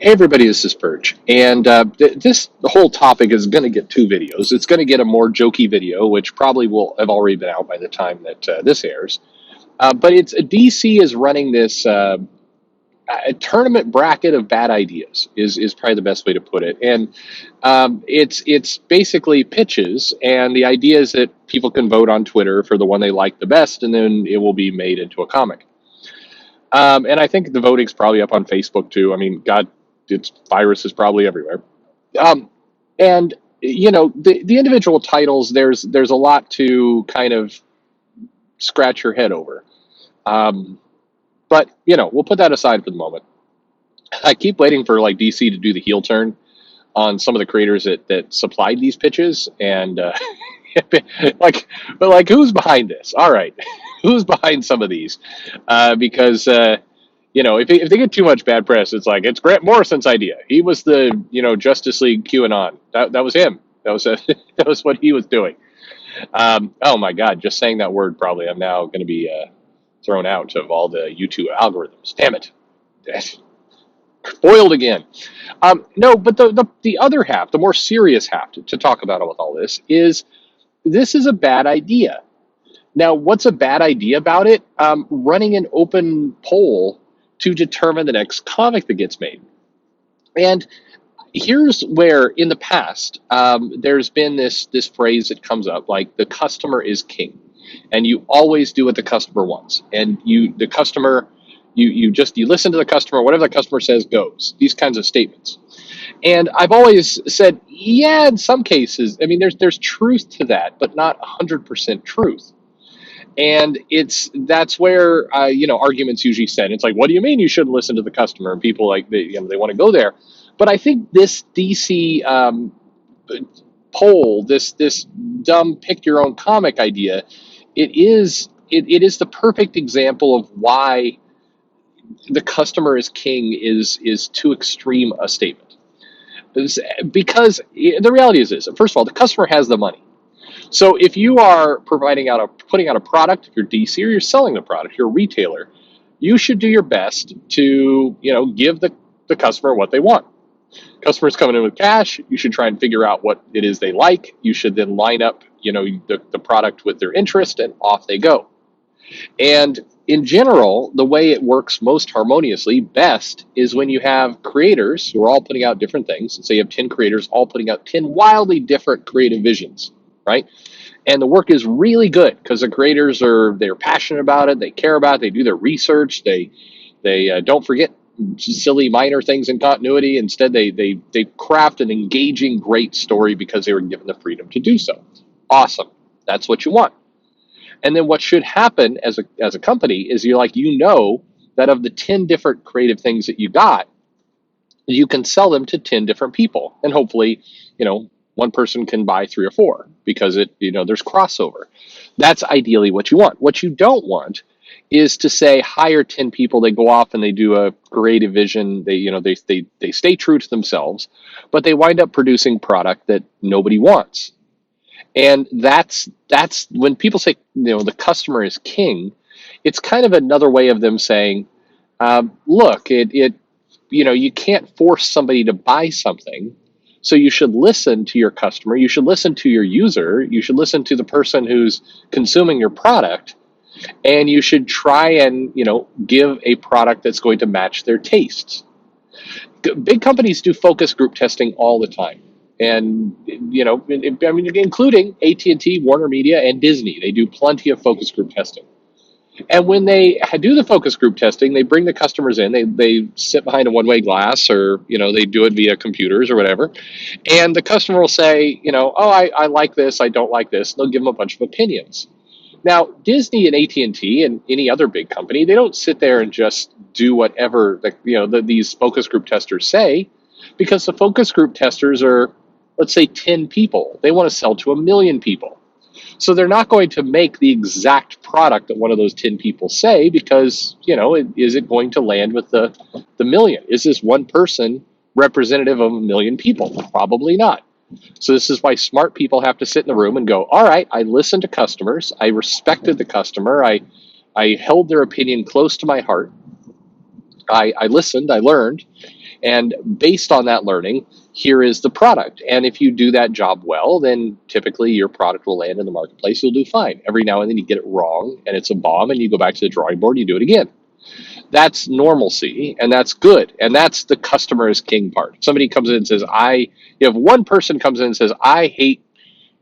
Hey everybody, this is Perch, and the whole topic is going to get two videos. It's going to get a more jokey video, which probably will have already been out by the time that this airs. But it's DC is running this a tournament bracket of bad ideas is probably the best way to put it, and it's basically pitches, and the idea is that people can vote on Twitter for the one they like the best, and then it will be made into a comic. And I think the voting's probably up on Facebook too. I mean, God, it's virus is probably everywhere. Um, and the individual titles, there's a lot to kind of scratch your head over. Um, but we'll put that aside for the moment. I keep waiting for like DC to do the heel turn on some of the creators that supplied these pitches, and like, but like, who's behind this? All right, who's behind some of these? Because if they get too much bad press, it's like it's Grant Morrison's idea. He was the Justice League QAnon. That was him. That was that was what he was doing. Oh my God! Just saying that word, probably I'm now going to be thrown out of all the YouTube algorithms. Damn it! Foiled again. No, but the other half, the more serious half to talk about with all this is a bad idea. Now, what's a bad idea about it? Running an open poll to determine the next comic that gets made. And here's where, in the past, there's been this phrase that comes up like the customer is king, and you always do what the customer wants, and the customer. You listen to the customer, whatever the customer says goes. These kinds of statements. And I've always said, yeah, in some cases, I mean, there's truth to that, but not 100% truth. And that's where arguments usually said. It's like, what do you mean you shouldn't listen to the customer? And people like they want to go there. But I think this DC poll, this dumb pick your own comic idea, it is the perfect example of why the customer is king is too extreme a statement. Because the reality is this: first of all, the customer has the money. So if you are putting out a product, if you're DC or you're selling the product, you're a retailer, you should do your best to give the customer what they want. Customers coming in with cash, you should try and figure out what it is they like. You should then line up the product with their interest, and off they go. And in general, the way it works most harmoniously, best, is when you have creators who are all putting out different things. Say you have 10 creators all putting out 10 wildly different creative visions, right? And the work is really good because the creators they're passionate about it, they care about it, they do their research, they don't forget silly minor things in continuity. Instead, they craft an engaging, great story because they were given the freedom to do so. Awesome. That's what you want. And then what should happen as a company is that of the 10 different creative things that you got, you can sell them to 10 different people. And hopefully, one person can buy three or four because there's crossover. That's ideally what you want. What you don't want is to say hire 10 people, they go off and they do a creative vision, they stay true to themselves, but they wind up producing product that nobody wants. And that's when people say the customer is king. It's kind of another way of them saying, look, you can't force somebody to buy something, so you should listen to your customer, you should listen to your user, you should listen to the person who's consuming your product, and you should try and give a product that's going to match their tastes. Big companies do focus group testing all the time. And including AT&T, Warner Media, and Disney, they do plenty of focus group testing. And when they do the focus group testing, they bring the customers in. They sit behind a one-way glass, or they do it via computers or whatever. And the customer will say, oh, I like this, I don't like this. They'll give them a bunch of opinions. Now, Disney and AT&T and any other big company, they don't sit there and just do whatever these focus group testers say, because the focus group testers are, let's say, 10 people. They want to sell to 1 million people. So they're not going to make the exact product that one of those 10 people say because, is it going to land with the million? Is this one person representative of 1 million people? Probably not. So this is why smart people have to sit in the room and go, all right, I listened to customers. I respected the customer. I held their opinion close to my heart. I listened, I learned, And based on that learning, here is the product. And if you do that job well, then typically your product will land in the marketplace. You'll do fine. Every now and then you get it wrong and it's a bomb, and you go back to the drawing board and you do it again. That's normalcy, and that's good. And that's the customer is king part. Somebody comes in and says, if one person comes in and says, I hate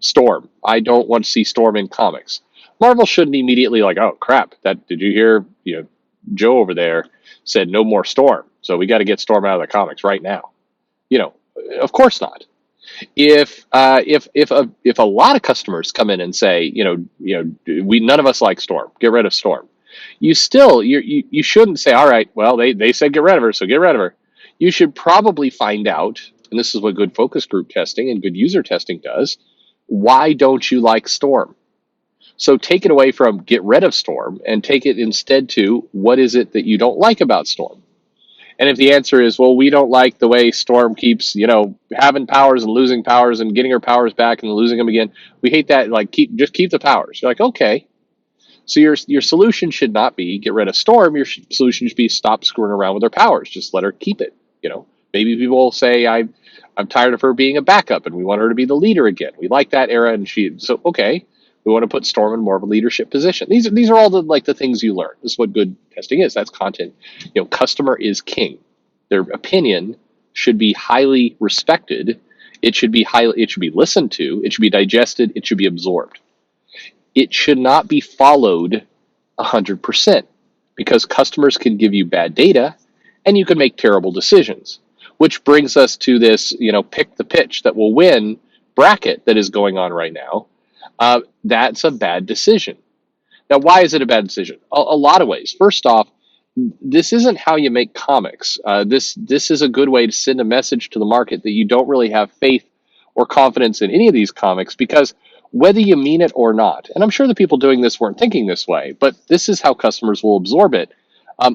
Storm, I don't want to see Storm in comics. Marvel shouldn't immediately like, oh crap, did you hear, Joe over there said no more Storm. So we got to get Storm out of the comics right now. Of course not. If a lot of customers come in and say, we none of us like Storm, get rid of Storm, you shouldn't say, all right, well, they said get rid of her, so get rid of her. You should probably find out, and this is what good focus group testing and good user testing does, why don't you like Storm? So take it away from get rid of Storm and take it instead to what is it that you don't like about Storm? And if the answer is, well, we don't like the way Storm keeps, having powers and losing powers and getting her powers back and losing them again, we hate that. Like, just keep the powers. You're like, okay. So your solution should not be get rid of Storm. Your solution should be stop screwing around with her powers. Just let her keep it. Maybe people will say, I'm tired of her being a backup and we want her to be the leader again. We like that era, and okay. We want to put Storm in more of a leadership position. These are all the things you learn. This is what good testing is. That's content. Customer is king. Their opinion should be highly respected. It should be listened to. It should be digested. It should be absorbed. It should not be followed 100%, because customers can give you bad data and you can make terrible decisions, which brings us to this, pick the pitch that will win bracket that is going on right now. That's a bad decision. Now, why is it a bad decision? A lot of ways. First off, this isn't how you make comics. This is a good way to send a message to the market that you don't really have faith or confidence in any of these comics, because whether you mean it or not, and I'm sure the people doing this weren't thinking this way, but this is how customers will absorb it.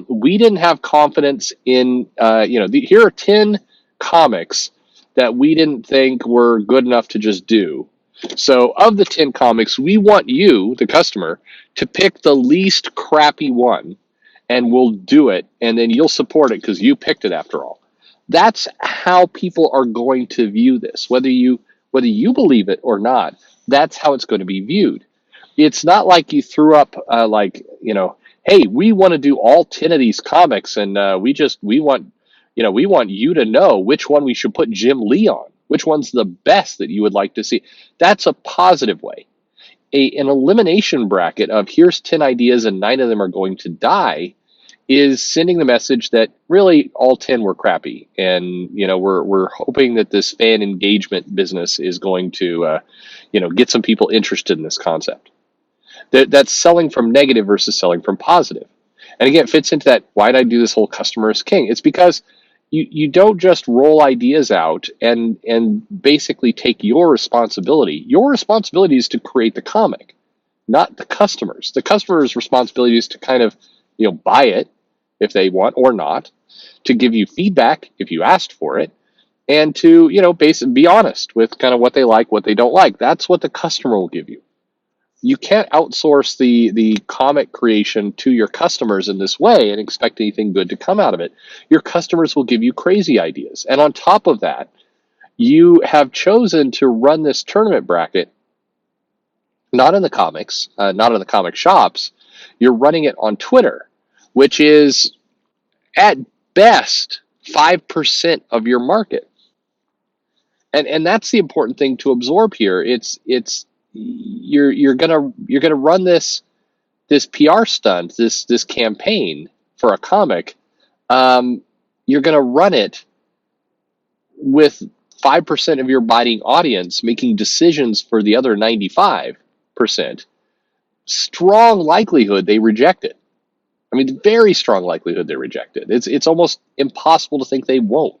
We didn't have confidence in, here are 10 comics that we didn't think were good enough to just do. So of the 10 comics, we want you, the customer, to pick the least crappy one, and we'll do it, and then you'll support it because you picked it after all. That's how people are going to view this, whether you believe it or not. That's how it's going to be viewed. It's not like you threw up hey, we want to do all 10 of these comics, and we want you to know which one we should put Jim Lee on. Which one's the best that you would like to see? That's a positive way. An elimination bracket of here's 10 ideas and 9 of them are going to die is sending the message that really all 10 were crappy. And, we're hoping that this fan engagement business is going to, get some people interested in this concept. That's selling from negative versus selling from positive. And again, it fits into that, why did I do this whole customer is king? It's because you don't just roll ideas out and basically take your responsibility. Your responsibility is to create the comic, not the customers. The customer's responsibility is to kind of, buy it if they want or not, to give you feedback if you asked for it, and to, be honest with kind of what they like, what they don't like. That's what the customer will give you. You can't outsource the comic creation to your customers in this way and expect anything good to come out of it. Your customers will give you crazy ideas. And on top of that, you have chosen to run this tournament bracket not in the comics, not in the comic shops. You're running it on Twitter, which is at best 5% of your market. And that's the important thing to absorb here. You're gonna run this PR stunt, this campaign for a comic. You're gonna run it with 5% of your biting audience making decisions for the other 95%. Strong likelihood they reject it. I mean, very strong likelihood they reject it. It's almost impossible to think they won't.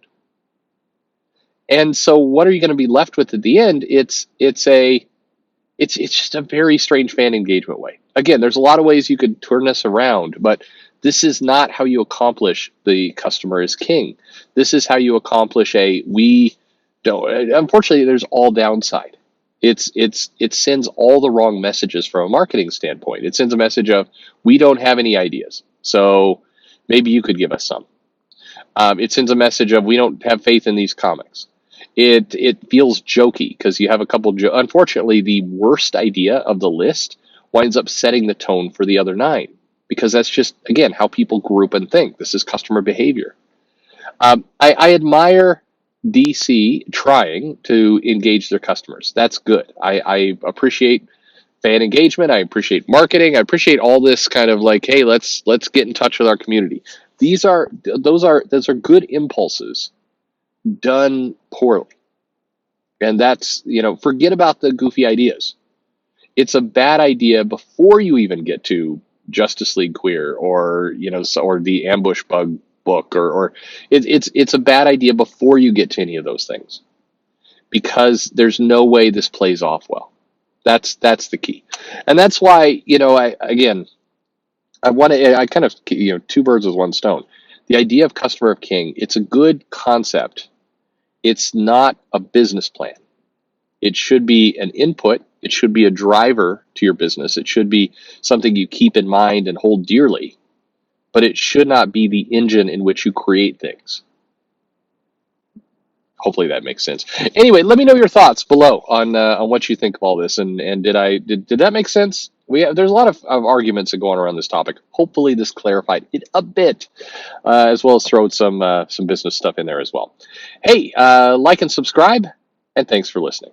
And so, what are you going to be left with at the end? It's just a very strange fan engagement way. Again, there's a lot of ways you could turn this around, but this is not how you accomplish the customer is king. This is how you accomplish we don't. Unfortunately, there's all downside. It sends all the wrong messages from a marketing standpoint. It sends a message of we don't have any ideas, so maybe you could give us some. It sends a message of we don't have faith in these comics. It feels jokey because you have a couple. Unfortunately, the worst idea of the list winds up setting the tone for the other nine because that's just again how people group and think. This is customer behavior. I admire DC trying to engage their customers. That's good. I appreciate fan engagement. I appreciate marketing. I appreciate all this kind of like, hey, let's get in touch with our community. Those are good impulses done poorly, and that's forget about the goofy ideas. It's a bad idea before you even get to Justice League Queer or or the Ambush Bug book or it's a bad idea before you get to any of those things because there's no way this plays off well. That's the key, and that's why I kind of two birds with one stone. The idea of customer of king, it's a good concept. It's not a business plan. It should be an input. It should be a driver to your business. It should be something you keep in mind and hold dearly, but it should not be the engine in which you create things. Hopefully that makes sense. Anyway, let me know your thoughts below on what you think of all this, and did that make sense? There's a lot of arguments that go on around this topic. Hopefully this clarified it a bit, as well as throw some business stuff in there as well. Hey, like and subscribe, and thanks for listening.